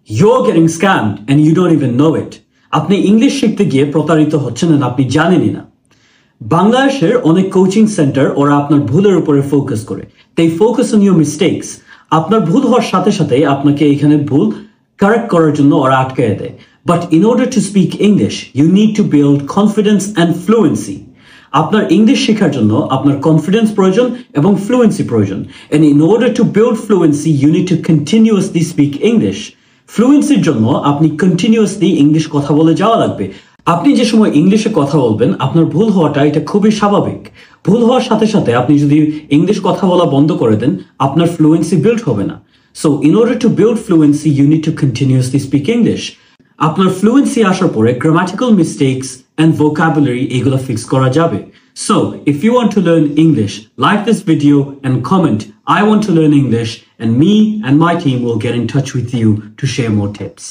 You're getting scammed and you don't even know it. আপনি English শিখতে গিয়ে প্রতারিত হচ্ছেন আর আপনি জানেনই না। বাংলাদেশের অনেক কোচিং সেন্টার ওরা আপনার ভুলের উপরে ফোকাস করে। They focus on your mistakes. আপনার ভুল হওয়ার সাথে সাথে আপনাকে এখানে ভুল কারেক্ট করার জন্য ওরা আটকায় দেয়। But in order to speak English, you need to build confidence and fluency. আপনার ইংলিশ শেখার জন্য আপনার কনফিডেন্স প্রয়োজন এবং ফ্লুয়েন্সি প্রয়োজন। And in order to build fluency, you need to continuously speak English. ফ্লুয়েন্সির জন্য আপনি কন্টিনিউয়াসলি ইংলিশ কথা বলে যাওয়া লাগবে। আপনি যে সময় ইংলিশে কথা বলবেন আপনার ভুল হওয়াটা এটা খুবই স্বাভাবিক। ভুল হওয়ার সাথে সাথে আপনি যদি ইংলিশ কথা বলা বন্ধ করে দেন আপনার ফ্লুয়েন্সি বিল্ড হবে না। So in order to build fluency, you need to continuously speak English. আপনার ফ্লুয়েন্সি আসার পরে grammatical mistakes and vocabulary এগুলো ফিক্স করা যাবে। So if you want to learn English, like this video and comment, I want to learn English, and me and my team will get in touch with you to share more tips.